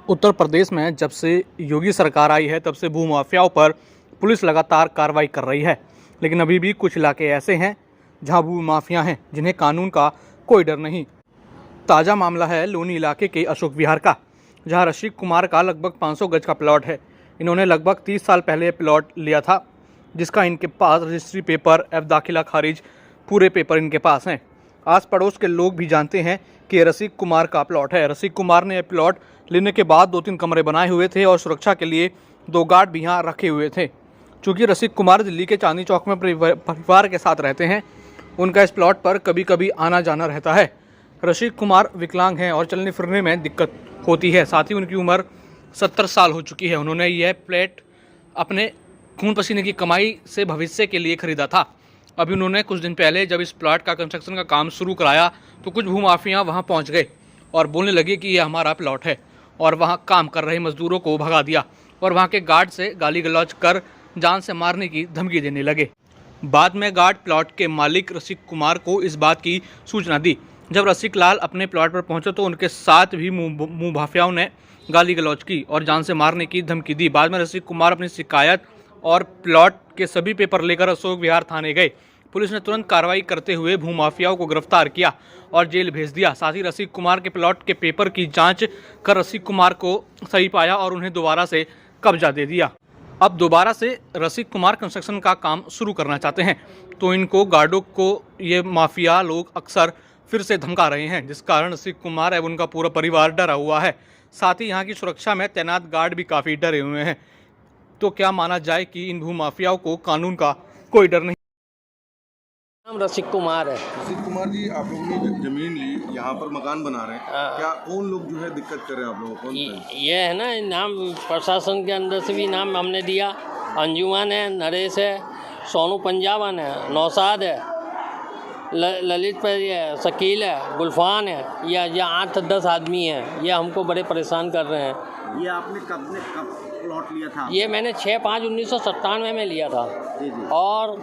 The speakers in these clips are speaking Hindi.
उत्तर प्रदेश में जब से योगी सरकार आई है तब से भूमाफियाओं पर पुलिस लगातार कार्रवाई कर रही है, लेकिन अभी भी कुछ इलाके ऐसे हैं जहां भूमाफिया हैं जिन्हें कानून का कोई डर नहीं। ताज़ा मामला है लोनी इलाके के अशोक विहार का, जहां रसिक कुमार का लगभग 500 गज का प्लॉट है। इन्होंने लगभग 30 साल पहले प्लॉट लिया था, जिसका इनके पास रजिस्ट्री पेपर एवं दाखिला खारिज पूरे पेपर इनके पास हैं। आस पड़ोस के लोग भी जानते हैं कि रसिक कुमार का प्लॉट है। रसिक कुमार ने प्लॉट लेने के बाद 2-3 कमरे बनाए हुए थे और सुरक्षा के लिए 2 गार्ड भी यहाँ रखे हुए थे। चूँकि रसिक कुमार दिल्ली के चांदनी चौक में परिवार के साथ रहते हैं, उनका इस प्लॉट पर कभी कभी आना जाना रहता है। रसिक कुमार विकलांग हैं और चलने फिरने में दिक्कत होती है। साथ ही उनकी उम्र 70 साल हो चुकी है। उन्होंने यह प्लॉट अपने खून पसीने की कमाई से भविष्य के लिए खरीदा था। अभी उन्होंने कुछ दिन पहले जब इस प्लॉट का कंस्ट्रक्शन का काम शुरू कराया तो कुछ भूमाफिया वहां पहुंच गए और बोलने लगे कि यह हमारा प्लॉट है, और वहां काम कर रहे मजदूरों को भगा दिया और वहां के गार्ड से गाली गलौज कर जान से मारने की धमकी देने लगे। बाद में गार्ड प्लॉट के मालिक रसिक कुमार को इस बात की सूचना दी। जब रसिक लाल अपने प्लॉट पर पहुंचे तो उनके साथ भी मुंहभाफियाओं ने गाली गलौज की और जान से मारने की धमकी दी। बाद में रसिक कुमार अपनी शिकायत और प्लॉट के सभी पेपर लेकर अशोक विहार थाने गए। पुलिस ने तुरंत कार्रवाई करते हुए भूमाफियाओं को गिरफ्तार किया और जेल भेज दिया। साथ ही रसिक कुमार के प्लॉट के पेपर की जांच कर रसिक कुमार को सही पाया और उन्हें दोबारा से कब्जा दे दिया। अब दोबारा से रसिक कुमार कंस्ट्रक्शन का काम शुरू करना चाहते हैं, तो इनको गार्डों को ये माफिया लोग अक्सर फिर से धमका रहे हैं, जिस कारण रसिक कुमार एवं उनका पूरा परिवार डरा हुआ है। साथ ही यहाँ की सुरक्षा में तैनात गार्ड भी काफ़ी डरे हुए हैं। तो क्या माना जाए कि इन भूमाफियाओं को कानून का कोई डर नहीं। नाम रसिक कुमार है। रसिक कुमार जी, आप लोगों ने जमीन ली, यहाँ पर मकान बना रहे हैं, क्या कौन लोग जो है दिक्कत कर रहे हैं आप लोगों को? ये है ना, नाम प्रशासन के अंदर से भी नाम हमने दिया। अंजुमन है, नरेश है, सोनू पंजाबन है, नौसाद है, ललित पर है, शकील है, गुलफान है। ये 8-10 आदमी हैं। ये हमको बड़े परेशान कर रहे हैं। ये आपने कब प्लॉट लिया था? ये मैंने 6/5/1997 में लिया था। जी जी। और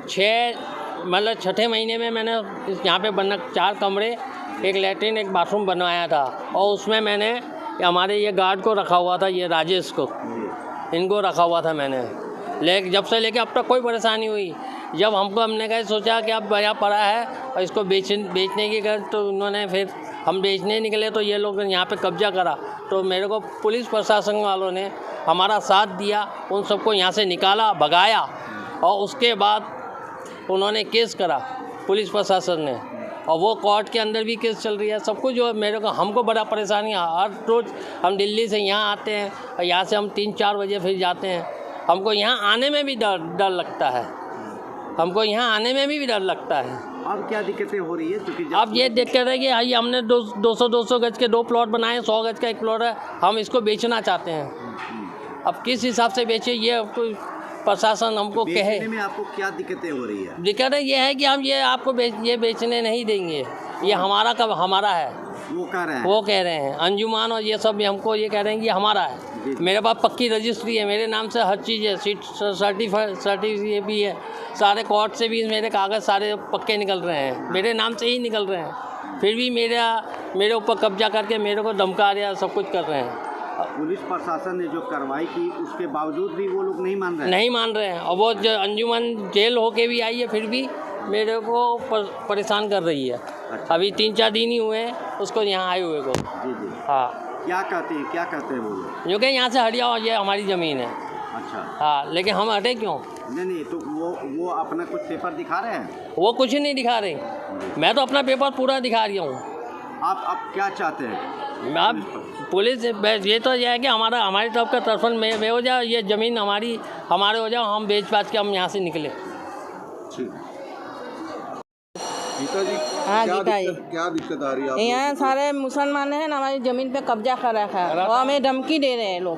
6 महीने में मैंने यहाँ पे बनना 4 कमरे, एक लैट्रिन, एक बाथरूम बनवाया था। और उसमें मैंने हमारे ये गार्ड को रखा हुआ था, ये राजेश को, इनको रखा हुआ था मैंने। जब से लेके अब तक कोई परेशानी हुई। जब हमने कहा सोचा कि अब बया पड़ा है और इसको बेचने की कर, तो उन्होंने फिर हम बेचने निकले तो ये लोग यहाँ पे कब्जा करा। तो मेरे को पुलिस प्रशासन वालों ने हमारा साथ दिया, उन सबको यहाँ से निकाला, भगाया। और उसके बाद उन्होंने केस करा पुलिस प्रशासन ने, और वो कोर्ट के अंदर भी केस चल रही है। सब कुछ जो मेरे को हमको बड़ा परेशानी है। हर रोज़ हम दिल्ली से यहाँ आते हैं और यहाँ से हम 3-4 बजे फिर जाते हैं। हमको यहाँ आने में भी डर लगता है। हमको यहाँ आने में भी डर लगता है। अब क्या दिक्कतें हो रही है? क्योंकि अब ये दिक्कत है कि हमने 200 गज के 2 प्लॉट बनाए, 100 गज का एक प्लॉट है, हम इसको बेचना चाहते हैं। अब किस हिसाब से बेचे ये प्रशासन हमको कहे। बेचने में आपको क्या दिक्कतें हो रही है? दिक्कत ये है कि हम ये आपको बेचने नहीं देंगे, ये हमारा हमारा है। वो कह रहे हैं अंजुमान और ये सब हमको ये कह रहे हैं कि हमारा है। मेरे पास पक्की रजिस्ट्री है, मेरे नाम से हर चीज़ है, सर्टिफिकेट भी है, सारे कोर्ट से भी मेरे कागज़ सारे पक्के निकल रहे हैं, मेरे नाम से ही निकल रहे हैं। फिर भी मेरे ऊपर कब्जा करके मेरे को धमका रहे हैं, सब कुछ कर रहे हैं। पुलिस प्रशासन ने जो कार्रवाई की उसके बावजूद भी वो लोग नहीं मान रहे हैं। और वो जो अंजुमन जेल होके भी आई है, फिर भी मेरे को परेशान कर रही है। अच्छा। अभी 3-4 दिन ही हुए हैं उसको यहाँ आए हुए को। जी जी। हाँ। क्या कहते हैं वो लोग? जो कि यहाँ से हट जाओ, ये हमारी ज़मीन है। अच्छा। हाँ, लेकिन हम हटे क्यों? नहीं, तो वो अपना कुछ पेपर दिखा रहे हैं? वो कुछ नहीं दिखा रहे। मैं तो अपना पेपर पूरा दिखा रही हूँ। आप क्या चाहते हैं? अब पुलिस ये तो यह है कि हमारी तरफ का तरफन में हो जाए, ये ज़मीन हमारे हो जाए, हम बेच बाच के हम यहाँ से निकले। गीता जी, हाँ, गीता जी, क्या दिक्कत आ रही है? यहाँ सारे मुसलमान हैं ना, हमारी ज़मीन पे कब्जा कर रखा है और हमें धमकी दे रहे हैं लोग।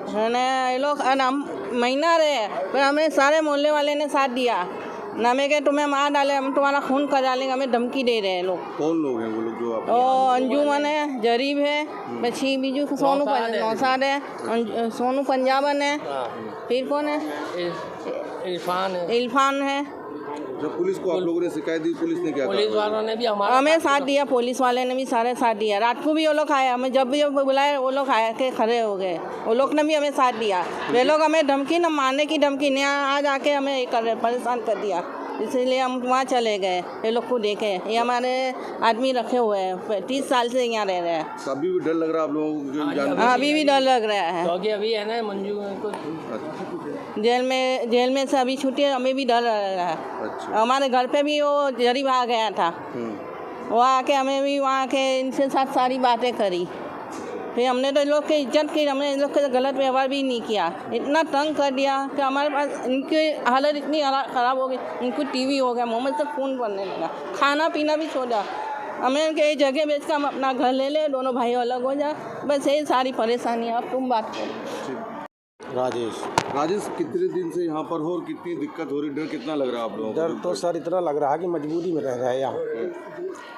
ये लोग हम महीना रहे, पर हमें सारे मोहल्ले वाले ने साथ दिया ना, हमें के तुम्हें मार डाले, हम तुम्हारा खून कर डालेंगे, हमें धमकी दे रहे हैं लोग। कौन लोग हैं वो लोग जो आप? अंजुमन है, जरीब है, बची बीजू, नौसाद है, सोनू पंजाबन है, फिर कौन है? इरफान है। जब पुलिस को आप लोगों ने शिकायत दी, पुलिस ने क्या कहा? पुलिस वालों ने भी हमारा हमें साथ दिया, पुलिस वाले ने भी सारे साथ दिया। रात को भी वो लोग आए, हमें जब भी बुलाए वो लोग आए के खड़े हो गए। वो लोग ने भी हमें साथ दिया। वे लोग हमें धमकी न मारने की धमकी नहीं, आज आके हमें ये कर परेशान कर दिया, इसलिए हम वहाँ चले गए। ये लोग को देखे, ये हमारे आदमी रखे हुए हैं, 30 साल से यहाँ रह रहे हैं। तो अभी भी डर लग रहा है आप लोगों को? हाँ, अभी भी डर लग रहा है, क्योंकि अभी है ना मंजू को जेल में से अभी छुट्टी है, हमें भी डर लग रहा है। अच्छा। हमारे घर पे भी वो जरीब आ गया था, वो आके हमें भी वहाँ के इनसे साथ सारी बातें करी। फिर हमने तो इन लोग की इज्जत की, हमने इन लोग का गलत व्यवहार भी नहीं किया। इतना तंग कर दिया कि हमारे पास इनकी हालत इतनी ख़राब हो गई, इनको टीवी हो गया, मुँह में से खून बनने लगा, खाना पीना भी छोड़ा। हमें इनके जगह बेच कर हम अपना घर ले ले, दोनों भाई अलग हो जाए, बस यही सारी परेशानी है। अब तुम बात करो। राजेश, कितने दिन से यहाँ पर हो और कितनी दिक्कत हो रही, डर कितना लग रहा है आप लोगों को? डर तो सर इतना लग रहा है कि मजबूरी में रह रहे हैं यहाँ।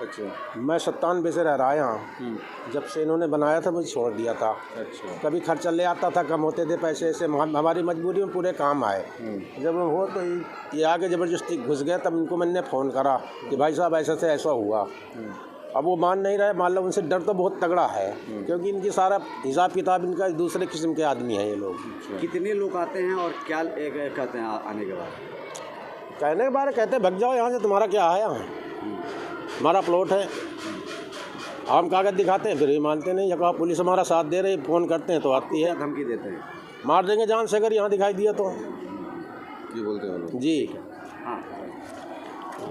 अच्छा। मैं 97 से रह रहा यहाँ। जब से इन्होंने बनाया था मुझे छोड़ दिया था। अच्छा। कभी खर्चा ले आता था, कम होते थे पैसे, ऐसे हमारी मजबूरी में पूरे काम आए। जब हो तो ये आगे ज़बरदस्ती घुस गया, तब इनको मैंने फ़ोन करा कि भाई साहब ऐसा से ऐसा हुआ। अब वो मान नहीं रहे, मान लो उनसे डर तो बहुत तगड़ा है, क्योंकि इनकी सारा हिसाब किताब इनका दूसरे किस्म के आदमी है ये लोग। कितने लोग आते हैं और क्या कहते हैं आने के बाद? कहने के बारे कहते हैं भग जाओ यहाँ से, तुम्हारा क्या है यहाँ, हमारा प्लॉट है। हम कागज़ दिखाते हैं, फिर ये मानते नहीं। या कहा पुलिस हमारा साथ दे रही, फ़ोन करते हैं तो आती है, धमकी देते हैं, मार देंगे जान से अगर यहाँ दिखाई दिया तो। ये बोलते हैं लोग। जी।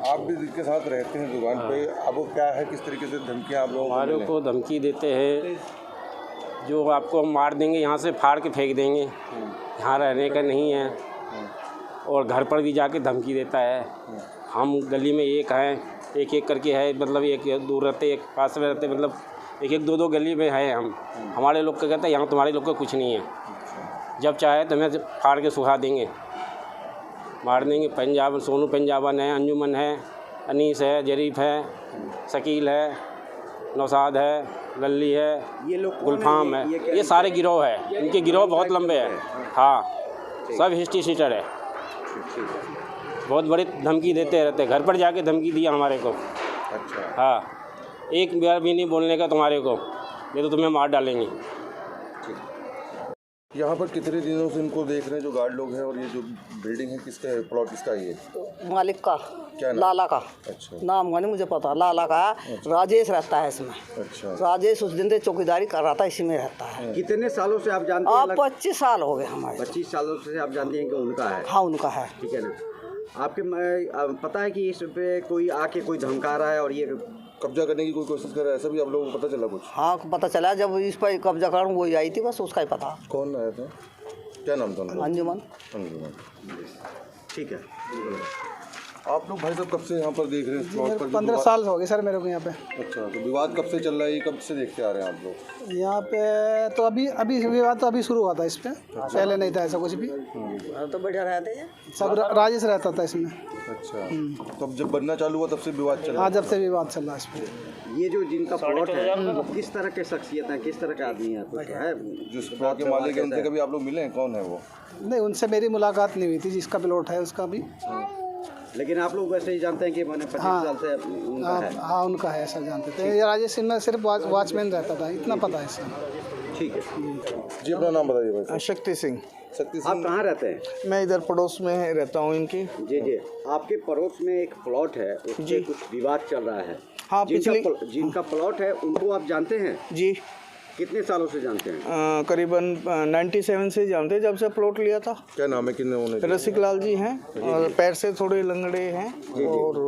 आप भी जिसके साथ रहते हैं दुकान पे, अब वो क्या है, किस तरीके से धमकियाँ आप लोगों हमारे को धमकी देते हैं, जो आपको मार देंगे, यहाँ से फाड़ के फेंक देंगे, यहाँ रहने का नहीं है। और घर पर भी जाके धमकी देता है। हम गली में एक हैं, एक एक करके है, मतलब एक दूर रहते, एक पास में रहते, मतलब एक एक दो दो गली में है हम। हमारे लोग का कहते हैं यहाँ तुम्हारे लोग का कुछ नहीं है, जब चाहे तो हमें फाड़ के सुखा देंगे, मार देंगे। पंजाब सोनू पंजाबन है, अंजुमन है, अनीस है, जरीफ है, शकील है, नौसाद है, लल्ली है, ये लोग गुलफाम है, ये सारे गिरोह है। इनके गिरोह बहुत लंबे हैं। हाँ, सब हिस्ट्री सीटर है। बहुत बड़ी धमकी देते रहते हैं, घर पर जाके धमकी दिया हमारे को। अच्छा। हाँ, एक बार भी नहीं बोलने का तुम्हारे को, ये तो तुम्हें मार डालेंगे। यहाँ पर कितने दिनों से इनको देख रहे हैं जो गार्ड लोग हैं, और ये जो बिल्डिंग है किसका है, प्लॉट किसका है ये? मालिक का, क्या नाम? लाला का। अच्छा। नाम का नहीं मुझे पता, लाला का। राजेश रहता है इसमें। अच्छा। राजेश उस दिन से चौकीदारी कर रहा था, इसी में रहता है। कितने सालों से आप जानते हैं? अब 25 साल हो गए हमारे। 25 सालों से आप जानते हैं कि उनका है? हाँ, उनका है। ठीक है ना। आपके पता है कि इस पे कोई आके कोई धमका रहा है और ये कब्जा करने की कोई कोशिश कर रहा है, ऐसा भी आप लोगों को पता चला कुछ? हाँ, पता चला जब इस पर कब्जा कर वही आई थी, बस उसका ही पता। कौन आया था, क्या नाम था उनका? अंजुमन। अंजुमन। ठीक है। आप लोग भाई साहब कब से यहाँ पर देख रहे हैं इस प्लॉट पर? 15 साल हो गए सर मेरे को यहाँ पे। अच्छा, तो विवाद कब से चल रहा है, ये कब से देखते आ रहे हैं आप लोग? यहाँ पे तो अभी विवाद तो अभी शुरू हुआ था इस पे, पहले नहीं था ऐसा कुछ भी। तो बैठा रहते हैं सब राजेश रहता था इसमें। अच्छा, तो अब जब बनना चालू हुआ तब से विवाद चल रहा हाँ, जब से विवाद चल रहा है इस पे। ये जो जिनका प्लॉट है, वो किस तरह के शख्सियत हैं, किस तरह का आदमी है? कुछ है जिस प्लॉट के मालिक हैं उनसे कभी आप लोग मिले हैं, कौन है वो? नहीं, उनसे मेरी मुलाकात नहीं हुई थी, जिसका प्लॉट है उसका भी। लेकिन आप लोग वैसे ही जानते हैं कि मैंने 25 साल से उनका है। हाँ, उनका है, ऐसा जानते थे। ये राजेश सिंह में सिर्फ वॉचमैन रहता था, इतना पता है सर। ठीक है जी, अपना नाम बताइए भाई। शक्ति सिंह। शक्ति आप सिंह, कहाँ रहते हैं? मैं इधर पड़ोस में रहता हूँ इनकी। जी जी। आपके पड़ोस में एक प्लॉट है, उसमें कुछ विवाद चल रहा है। हाँ, जिनका प्लॉट है उनको आप जानते हैं? जी। कितने सालों से जानते हैं? करीबन 97 से जानते हैं, जब से प्लॉट लिया था। क्या नाम है, किन्ने उन्होंने? रसिक लाल जी हैं, और पैर से थोड़े लंगड़े हैं, और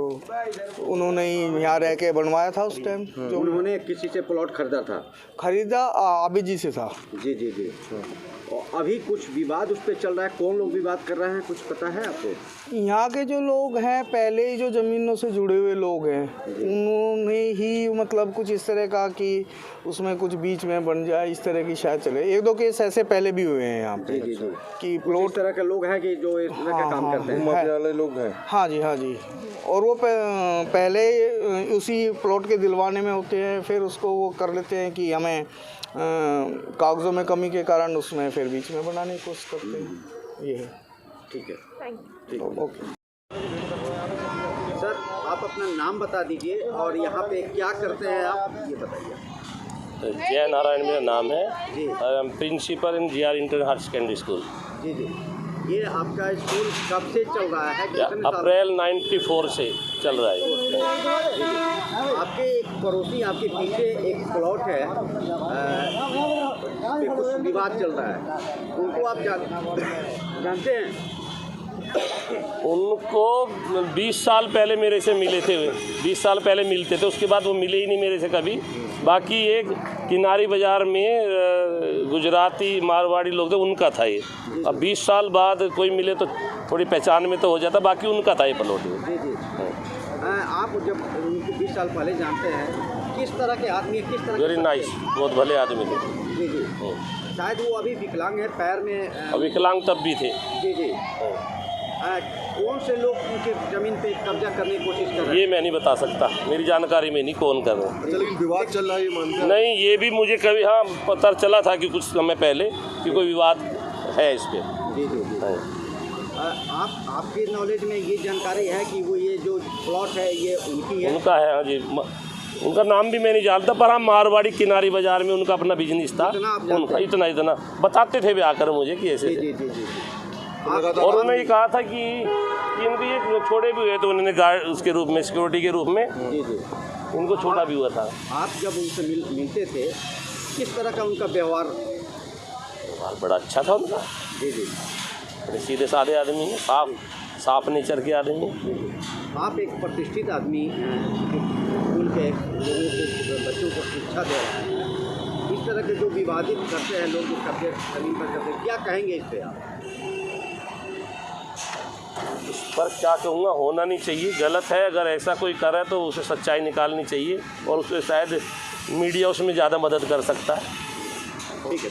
उन्होंने ही यहाँ रह के बनवाया था उस टाइम। जो उन्होंने किसी से प्लॉट खरीदा था? खरीदा आबिद जी से था। जी जी जी। और अभी कुछ विवाद उस पर चल रहा है, कौन लोग विवाद कर रहे हैं, कुछ पता है आपको? यहाँ के जो लोग हैं, पहले ही जो ज़मीनों से जुड़े हुए लोग हैं, उन्होंने ही मतलब कुछ इस तरह का कि उसमें कुछ बीच में बन जाए, इस तरह की शायद चले। एक दो केस ऐसे पहले भी हुए हैं यहाँ पे कि प्लॉट इस तरह के लोग हैं कि जो इस तरह का काम करते हैं, माफिया वाले लोग हैं। हाँ जी, हाँ जी। और वो पहले उसी प्लॉट के दिलवाने में होते हैं, फिर उसको वो कर लेते हैं कि हमें कागज़ों में कमी के कारण उसमें फिर बीच में बनाने की कोशिश करते हैं। ये है। ठीक है। ओके। आप अपना नाम बता दीजिए और यहाँ पे क्या करते हैं आप ये बताइए। जय नारायण मेरा नाम है। जी। I am principal in GR inter higher secondary school. जी जी, ये आपका स्कूल कब से चल रहा है? कितने साल? अप्रैल 94 से चल रहा है। आपके एक पड़ोसी आपके पीछे एक प्लॉट है, पे कुछ विवाद चल रहा है, उनको आप जानते हैं? उनको 20 साल पहले मेरे से मिले थे, 20 साल पहले मिलते थे, उसके बाद वो मिले ही नहीं मेरे से कभी। बाकी एक किनारी बाज़ार में गुजराती मारवाड़ी लोग थे, उनका था ये। अब 20 साल बाद कोई मिले तो थोड़ी पहचान में तो हो जाता, बाकी उनका था ये प्लॉट। जी जी। आप जब उनको 20 साल पहले जानते हैं, किस तरह के आदमी, किस तरह? वेरी नाइस, बहुत भले आदमी थे। जी जी। शायद वो अभी विकलांग है, पैर में विकलांग तब भी थे। जी जी। कौन से लोग उनके ज़मीन पे कब्जा करने की कोशिश कर रहे हैं? ये मैं नहीं बता सकता, मेरी जानकारी में नहीं कौन कर रहे हैं। अच्छा, लेकिन विवाद चल रहा है, ये मानते हैं? नहीं, ये भी मुझे कभी हाँ पता चला था कि कुछ समय पहले कि कोई विवाद है इस पर। जी जी जी। आपके नॉलेज में ये जानकारी है कि वो ये जो प्लॉट है ये उनकी है? उनका है, हाँ जी। उनका नाम भी मैं नहीं जानता, पर हम मारवाड़ी किनारी बाजार में उनका अपना बिजनेस था। उनका इतना बताते थे वे आकर मुझे कि ऐसे। जी जी जी। और उन्होंने ये कहा था कि इनको ये छोड़े भी हुए तो उन्होंने गार्ड उसके रूप में, सिक्योरिटी के रूप में जी जी इनको छोड़ा भी हुआ था। आप जब उनसे मिलते थे, किस तरह का उनका व्यवहार? बड़ा अच्छा था उनका। जी जी। बड़े सीधे साधे आदमी हैं, साफ नेचर के आदमी हैं। आप एक प्रतिष्ठित आदमी स्कूल के लोगों को, बच्चों को शिक्षा दे रहे हैं, इस तरह के जो विवादित करते हैं लोग, जो कब्जे जमीन पर करते हैं, क्या कहेंगे इस पर आप? इस पर क्या कहूँगा, होना नहीं चाहिए, गलत है। अगर ऐसा कोई करे तो उसे सच्चाई निकालनी चाहिए, और उससे शायद मीडिया उसमें ज़्यादा मदद कर सकता है। ठीक है।